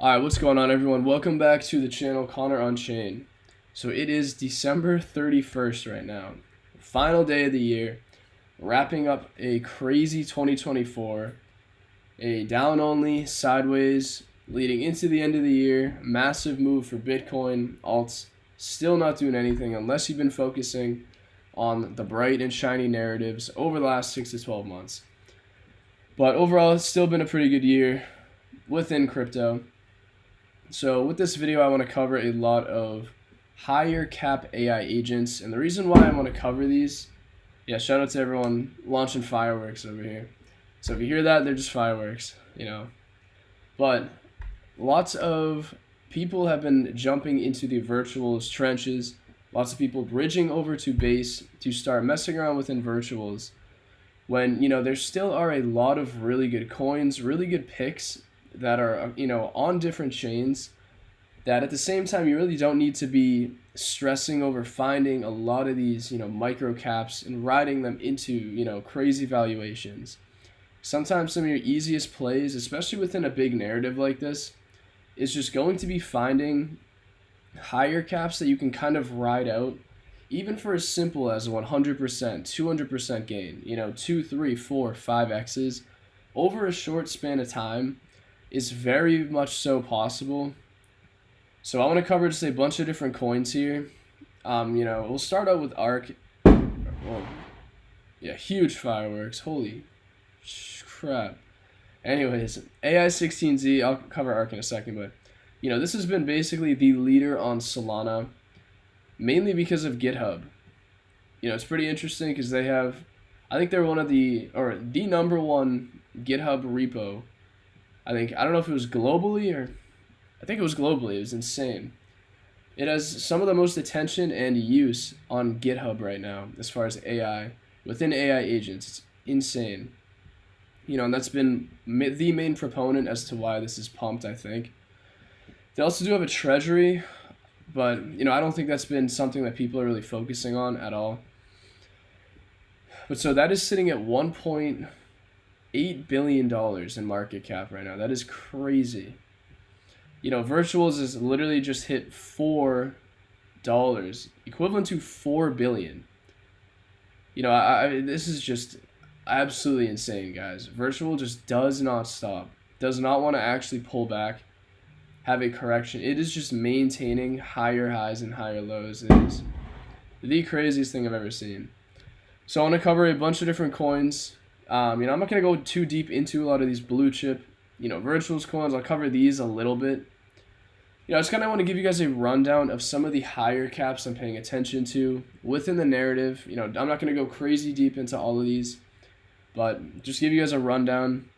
Alright, what's going on everyone? Welcome back to the channel Connor Unchained. So it is December 31st right now. Final day of the year. Wrapping up a crazy 2024. A down only, sideways, leading into the end of the year. Massive move for Bitcoin, alts. Still not doing anything unless you've been focusing on the bright and shiny narratives over the last 6 to 12 months. But overall, it's still been a pretty good year within crypto. So with this video, I want to cover a lot of higher cap AI agents. And the reason why I want to cover these, shout out to everyone launching fireworks over here. So if you hear that, they're just fireworks, But lots of people have been jumping into the virtuals trenches. Lots of people bridging over to base to start messing around within virtuals. When, there still are a lot of really good coins, really good picks that are, on different chains, that at the same time you really don't need to be stressing over finding a lot of these, micro caps and riding them into, crazy valuations. Sometimes some of your easiest plays, especially within a big narrative like this, is just going to be finding higher caps that you can kind of ride out, even for as simple as 100%, 200% gain, 2, 3, 4, 5x's over a short span of time is very much so possible. So I want to cover just a bunch of different coins here. We'll start out with ARK. Well, huge fireworks. Holy crap. Anyways, AI16Z, I'll cover ARK in a second, but this has been basically the leader on Solana, mainly because of GitHub. It's pretty interesting because they have, I think they're one of the number one GitHub repo. I don't know if it was globally or, I think it was globally. It was insane. It has some of the most attention and use on GitHub right now as far as AI, within AI agents. It's insane. And that's been the main proponent as to why this is pumped, I think. They also do have a treasury, but, I don't think that's been something that people are really focusing on at all. But so that is sitting at $1.8 billion in market cap right now. That is crazy. Virtuals is literally just hit $4, equivalent to 4 billion. This is just absolutely insane, guys. Virtual just does not stop, does not want to actually pull back, have a correction. It is just maintaining higher highs and higher lows. It is the craziest thing I've ever seen. So I want to cover a bunch of different coins. I'm not going to go too deep into a lot of these blue chip, virtuals coins. I'll cover these a little bit. I just kind of want to give you guys a rundown of some of the higher caps I'm paying attention to within the narrative. I'm not going to go crazy deep into all of these, but just give you guys a rundown.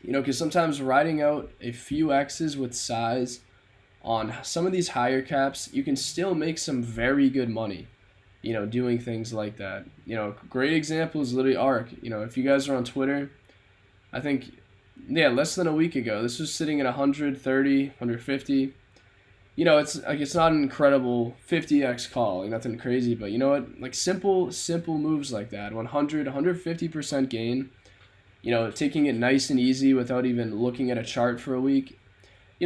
Because sometimes riding out a few X's with size on some of these higher caps, you can still make some very good money, doing things like that. Great example is literally ARK. If you guys are on Twitter, I think, less than a week ago, this was sitting at 130, 150. It's not an incredible 50x call, nothing crazy, but simple moves like that, 100, 150% gain, taking it nice and easy without even looking at a chart for a week.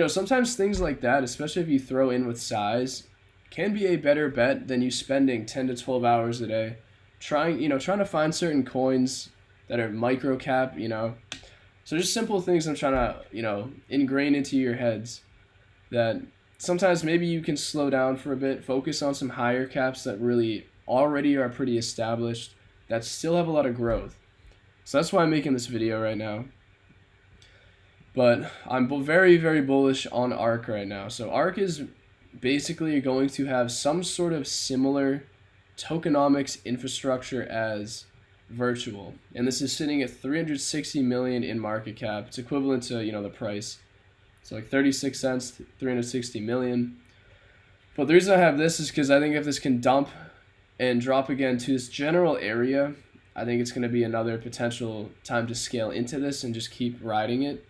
Sometimes things like that, especially if you throw in with size, can be a better bet than you spending 10 to 12 hours a day trying to find certain coins that are micro cap, So just simple things I'm trying to, ingrain into your heads, that sometimes maybe you can slow down for a bit, focus on some higher caps that really already are pretty established, that still have a lot of growth. So that's why I'm making this video right now. But I'm very, very bullish on ARK right now. So ARK is basically going to have some sort of similar tokenomics infrastructure as virtual. And this is sitting at 360 million in market cap. It's equivalent to, the price. So like 36 cents, 360 million. But the reason I have this is because I think if this can dump and drop again to this general area, I think it's going to be another potential time to scale into this and just keep riding it.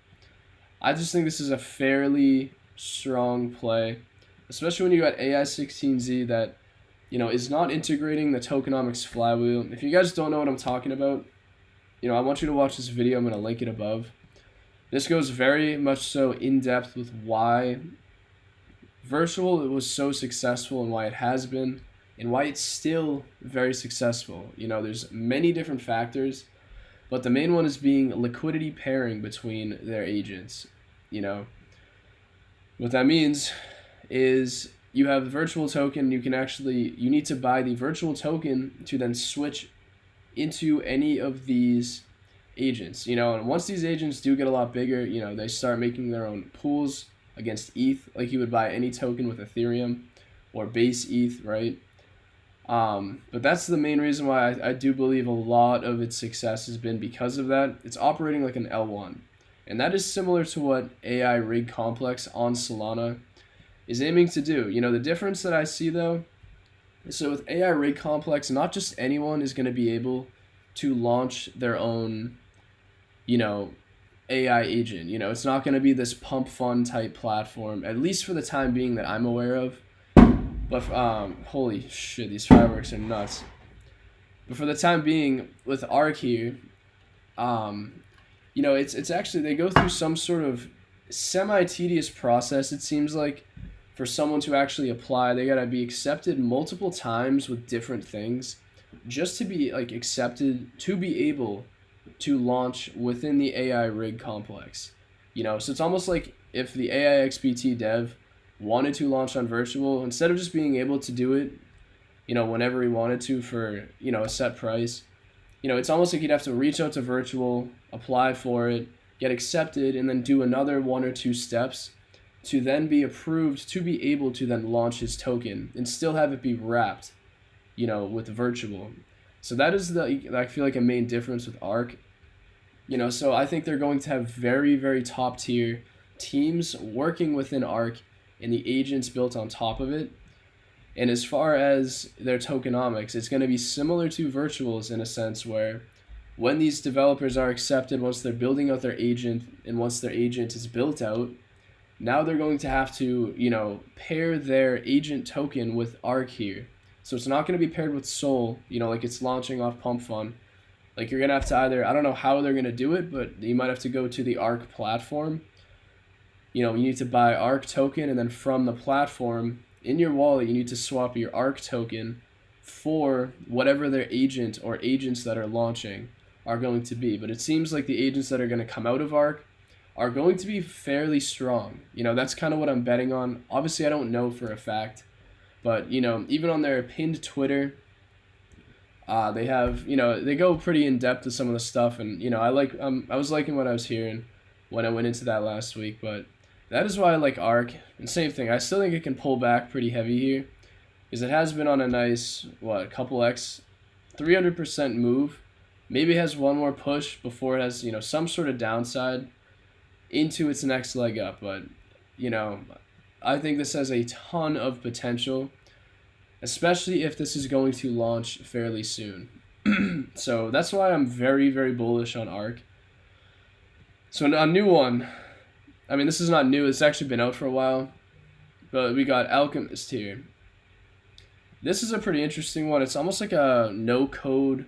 I just think this is a fairly strong play, especially when you got AI16Z that, is not integrating the tokenomics flywheel. If you guys don't know what I'm talking about, I want you to watch this video. I'm going to link it above. This goes very much so in depth with why virtual was so successful and why it has been and why it's still very successful. There's many different factors, but the main one is being liquidity pairing between their agents. You know, what that means is you have the virtual token, you need to buy the virtual token to then switch into any of these agents. And once these agents do get a lot bigger, they start making their own pools against ETH, like you would buy any token with Ethereum or base ETH, right? But that's the main reason why I do believe a lot of its success has been because of that. It's operating like an L1. And that is similar to what AI Rig Complex on Solana is aiming to do. The difference that I see though, so with AI Rig Complex, not just anyone is going to be able to launch their own, AI agent. It's not going to be this pump fund type platform, at least for the time being that I'm aware of. But holy shit, these fireworks are nuts. But for the time being, with Arc here, it's actually they go through some sort of semi-tedious process. It seems like for someone to actually apply, they gotta be accepted multiple times with different things, just to be like accepted to be able to launch within the AI rig complex. So it's almost like if the AI XBT dev wanted to launch on virtual, instead of just being able to do it, whenever he wanted to for, a set price, it's almost like he'd have to reach out to virtual, apply for it, get accepted, and then do another one or two steps to then be approved to be able to then launch his token and still have it be wrapped, with virtual. So that is I feel like a main difference with Arc. So I think they're going to have very, very top tier teams working within Arc and the agents built on top of it. And as far as their tokenomics, it's going to be similar to virtuals in a sense where when these developers are accepted, once they're building out their agent and once their agent is built out, now they're going to have to, pair their agent token with Arc here. So it's not going to be paired with Sol, like it's launching off Pump Fund. Like you're going to have to either, I don't know how they're going to do it, but you might have to go to the Arc platform. You need to buy Arc token, and then from the platform, in your wallet, you need to swap your ARC token for whatever their agent or agents that are launching are going to be. But it seems like the agents that are going to come out of ARC are going to be fairly strong. That's kind of what I'm betting on. Obviously, I don't know for a fact. But, even on their pinned Twitter, they have, they go pretty in depth with some of the stuff. And, I was liking what I was hearing when I went into that last week. But that is why I like ARC. And same thing, I still think it can pull back pretty heavy here, because it has been on a nice, couple X, 300% move. Maybe it has one more push before it has, some sort of downside into its next leg up. But, I think this has a ton of potential, especially if this is going to launch fairly soon. So that's why I'm very, very bullish on ARC. So a new one. I mean, this is not new. It's actually been out for a while. But we got Alchemist here. This is a pretty interesting one. It's almost like a no-code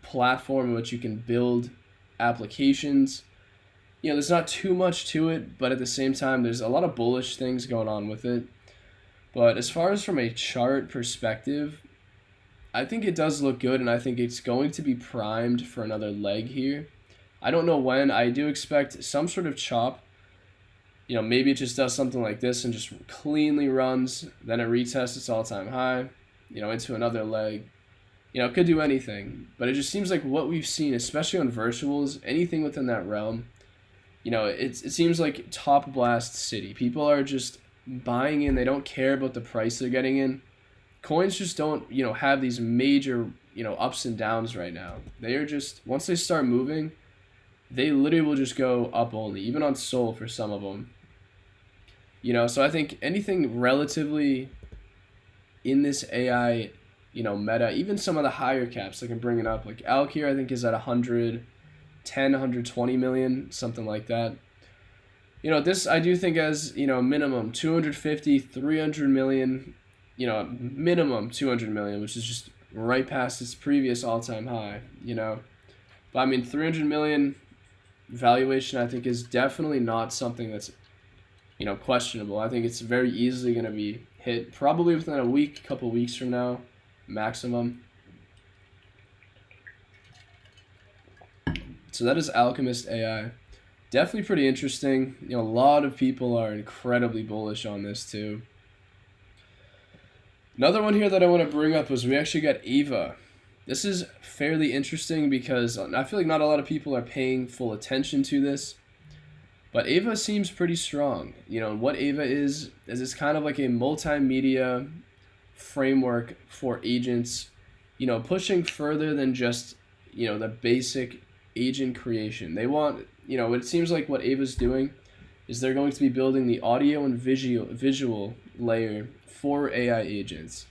platform in which you can build applications. There's not too much to it, but at the same time, there's a lot of bullish things going on with it. But as far as from a chart perspective, I think it does look good, and I think it's going to be primed for another leg here. I don't know when. I do expect some sort of chop. Maybe it just does something like this and just cleanly runs. Then it retests its all-time high, into another leg. It could do anything. But it just seems like what we've seen, especially on virtuals, anything within that realm, it seems like top blast city. People are just buying in. They don't care about the price they're getting in. Coins just don't, have these major, ups and downs right now. They are just, once they start moving, they literally will just go up only, even on Sol for some of them. So I think anything relatively in this AI, meta, even some of the higher caps, I can bring it up. Like Alk here, I think is at 110, 120 million, something like that. This I do think as, minimum 250, 300 million, minimum 200 million, which is just right past its previous all-time high, But I mean, 300 million, valuation, I think, is definitely not something that's, questionable. I think it's very easily going to be hit probably within a week, couple weeks from now, maximum. So that is Alchemist AI. Definitely pretty interesting. A lot of people are incredibly bullish on this too. Another one here that I want to bring up was we actually got Ava. This is fairly interesting because I feel like not a lot of people are paying full attention to this. But Ava seems pretty strong. What Ava is it's kind of like a multimedia framework for agents, pushing further than just, the basic agent creation. They want, it seems like what Ava's doing is they're going to be building the audio and visual layer for AI agents.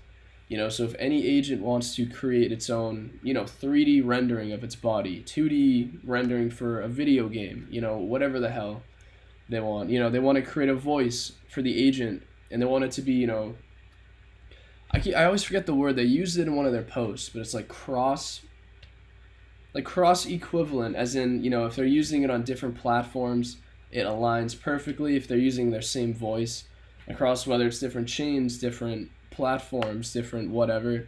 So if any agent wants to create its own, 3D rendering of its body, 2D rendering for a video game, whatever the hell they want. They want to create a voice for the agent, and they want it to be, I always forget the word. They used it in one of their posts, but it's like cross equivalent, as in, if they're using it on different platforms, it aligns perfectly if they're using their same voice across, whether it's different chains, different platforms, different whatever.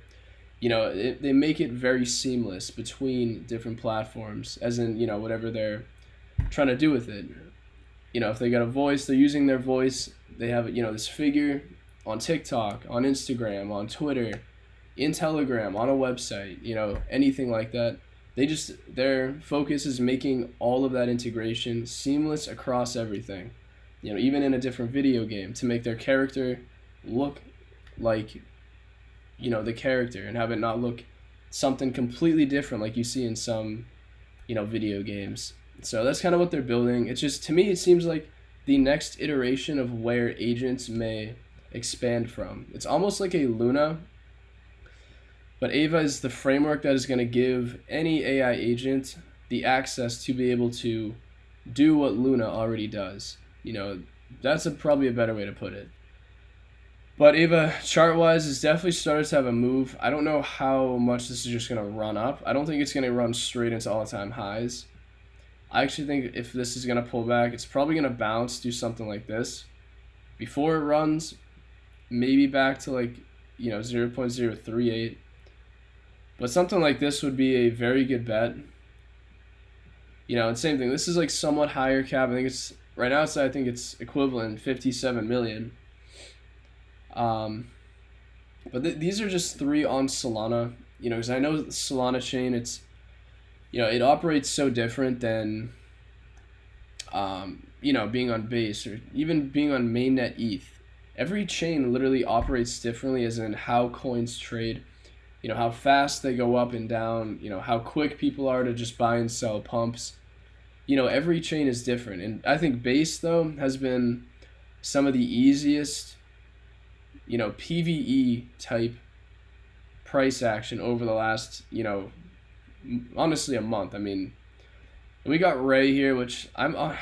They make it very seamless between different platforms, as in, whatever they're trying to do with it. If they got a voice, they're using their voice. They have, this figure on TikTok, on Instagram, on Twitter, in Telegram, on a website, anything like that. Their focus is making all of that integration seamless across everything. Even in a different video game, to make their character look like, the character, and have it not look something completely different like you see in some, video games. So that's kind of what they're building. It's just, to me, it seems like the next iteration of where agents may expand from. It's almost like a Luna, but Ava is the framework that is going to give any AI agent the access to be able to do what Luna already does. That's probably a better way to put it. But Ava, chart-wise, is definitely started to have a move. I don't know how much this is just going to run up. I don't think it's going to run straight into all-time highs. I actually think if this is going to pull back, it's probably going to bounce, do something like this. Before it runs, maybe back to 0.038. But something like this would be a very good bet. And same thing. This is somewhat higher cap. I think it's, right now, I think it's equivalent, 57 million. But these are just 3 on Solana, because I know Solana chain, it's, it operates so different than, being on Base or even being on mainnet ETH. Every chain literally operates differently, as in how coins trade, how fast they go up and down, how quick people are to just buy and sell pumps. Every chain is different. And I think Base, though, has been some of the easiest, PvE type price action over the last, honestly, a month. I mean, we got Ray here, which I don't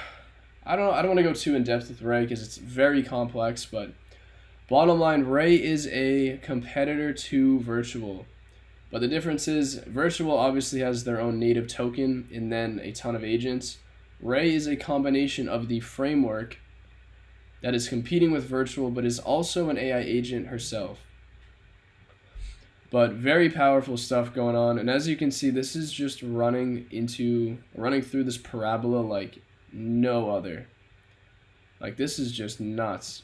want to go too in depth with Ray because it's very complex, but bottom line, Ray is a competitor to Virtual. But the difference is Virtual obviously has their own native token and then a ton of agents. Ray is a combination of the framework that is competing with Virtual, but is also an AI agent herself. But very powerful stuff going on. And as you can see, this is just running through this parabola like no other. This is just nuts.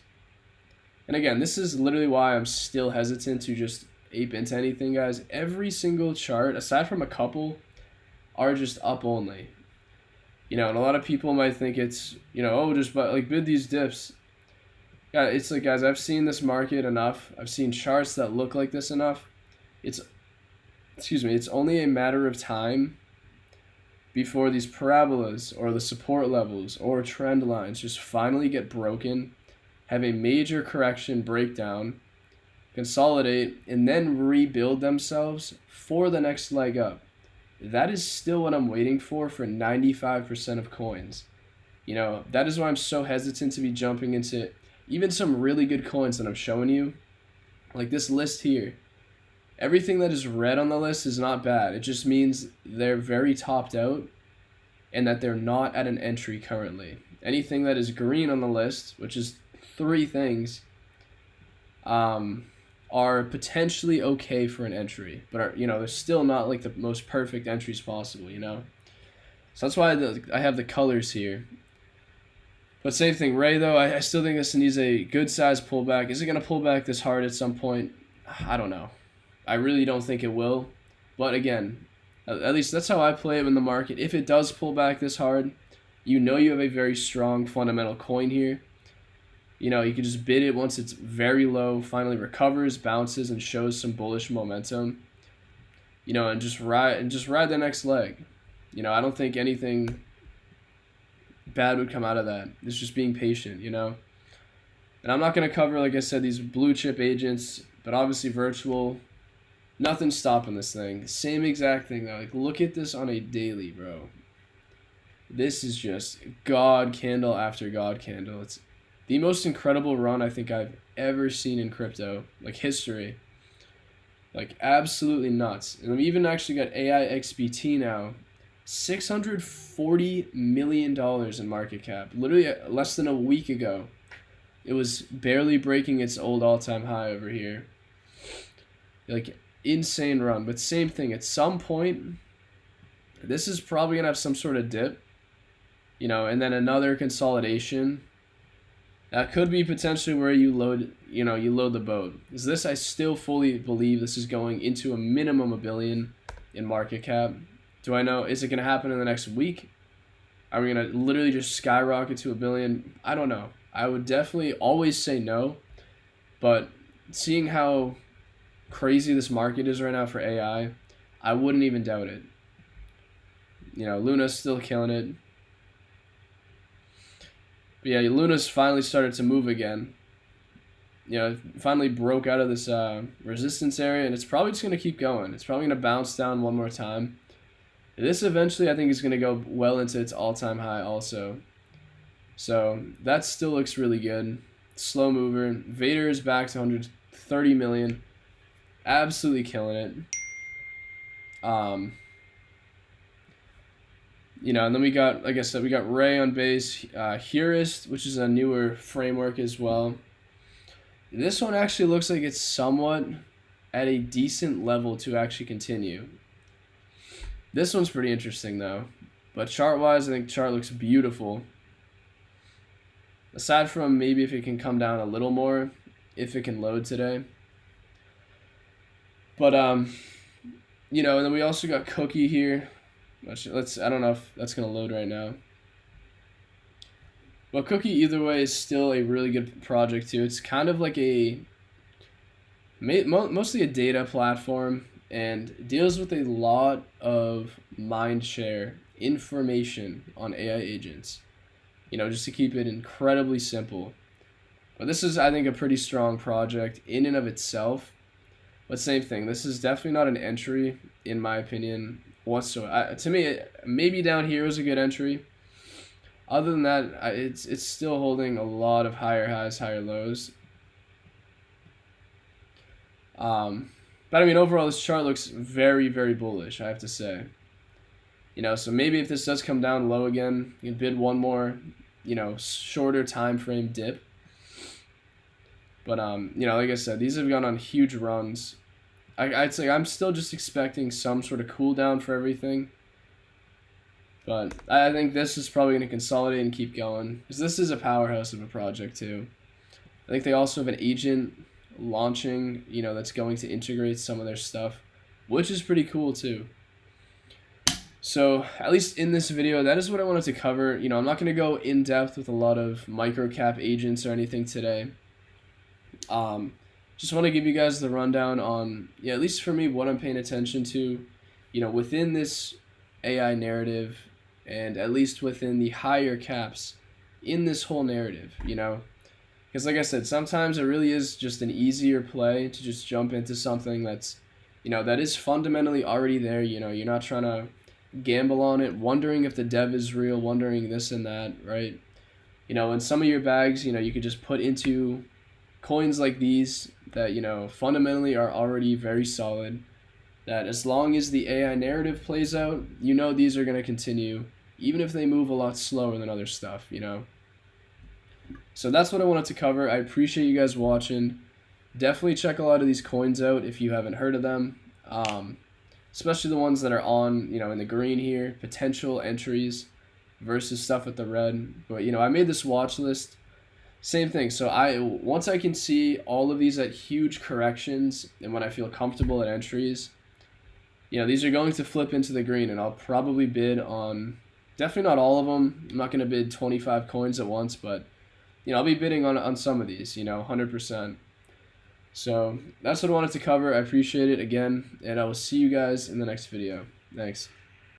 And again, this is literally why I'm still hesitant to just ape into anything, guys. Every single chart, aside from a couple, are just up only. And a lot of people might think it's, just bid these dips. Yeah, it's guys, I've seen this market enough. I've seen charts that look like this enough. It's only a matter of time before these parabolas or the support levels or trend lines just finally get broken, have a major correction breakdown, consolidate, and then rebuild themselves for the next leg up. That is still what I'm waiting for 95% of coins. That is why I'm so hesitant to be jumping into even some really good coins that I'm showing you. Like this list here. Everything that is red on the list is not bad. It just means they're very topped out. and that they're not at an entry currently. Anything that is green on the list, which is 3 things, are potentially okay for an entry, but are, they're still not like the most perfect entries possible, So that's why I have the colors here. But same thing, Ray, though, I still think this needs a good size pullback. Is it going to pull back this hard at some point? I don't know. I really don't think it will. But again, at least that's how I play it in the market. If it does pull back this hard, you have a very strong fundamental coin here. You can just bid it once it's very low, finally recovers, bounces, and shows some bullish momentum. And just ride the next leg. I don't think anything bad would come out of that. It's just being patient, And I'm not going to cover, like I said, these blue chip agents, but obviously virtual. Nothing's stopping this thing. Same exact thing, though. Like, look at this on a daily, bro. This is just God candle after God candle. It's the most incredible run I think I've ever seen in crypto, like history. Like, absolutely nuts. And we even actually got AI XBT now. $640 million in market cap. Literally less than a week ago. It was barely breaking its old all-time high over here. Like, insane run. But same thing. At some point, this is probably going to have some sort of dip. And then another consolidation. That could be potentially where you load the boat. Is this, I still fully believe this is going into a minimum $1 billion in market cap. Do I know? Is it going to happen in the next week? Are we going to literally just skyrocket to $1 billion? I don't know. I would definitely always say no. But seeing how crazy this market is right now for AI, I wouldn't even doubt it. Luna's still killing it. But yeah, Luna's finally started to move again. Finally broke out of this resistance area, and it's probably just going to keep going. It's probably going to bounce down one more time. This eventually, I think, is going to go well into its all-time high also. So that still looks really good. Slow mover. Vader is back to 130 million. Absolutely killing it. And then we got, like I said, we got Ray on base. Hurist, which is a newer framework as well. This one actually looks like it's somewhat at a decent level to actually continue. This one's pretty interesting, though. But chart-wise, I think chart looks beautiful. Aside from maybe if it can come down a little more, if it can load today. But, and then we also got Cookie here. I don't know if that's going to load right now. But Cookie, either way, is still a really good project, too. It's kind of like mostly a data platform, and deals with a lot of mind share information on AI agents, just to keep it incredibly simple. But this is, I think, a pretty strong project in and of itself. But same thing, this is definitely not an entry, in my opinion, whatsoever. To me, maybe down here is a good entry. Other than that, it's still holding a lot of higher highs, higher lows. But I mean, overall, this chart looks very, very bullish, I have to say. So maybe if this does come down low again, you can bid one more, shorter time frame dip. But, like I said, these have gone on huge runs. I'd say I'm still just expecting some sort of cool down for everything. But I think this is probably going to consolidate and keep going, because this is a powerhouse of a project, too. I think they also have an agent launching, that's going to integrate some of their stuff, which is pretty cool too. So at least in this video, that is what I wanted to cover. I'm not going to go in depth with a lot of microcap agents or anything today. Just want to give you guys the rundown on, at least for me, what I'm paying attention to, within this AI narrative, and at least within the higher caps in this whole narrative, Because like I said, sometimes it really is just an easier play to just jump into something that's, that is fundamentally already there. You're not trying to gamble on it, wondering if the dev is real, wondering this and that, right? In some of your bags, you could just put into coins like these that, fundamentally are already very solid, that as long as the AI narrative plays out, these are going to continue, even if they move a lot slower than other stuff, you know? So that's what I wanted to cover. I appreciate you guys watching. Definitely check a lot of these coins out if you haven't heard of them. Especially the ones that are on, in the green here, potential entries versus stuff with the red. But, I made this watch list. Same thing. So once I can see all of these at huge corrections and when I feel comfortable at entries, these are going to flip into the green, and I'll probably bid on, definitely not all of them. I'm not going to bid 25 coins at once, but, I'll be bidding on some of these, 100%. So that's what I wanted to cover. I appreciate it again, and I will see you guys in the next video. Thanks.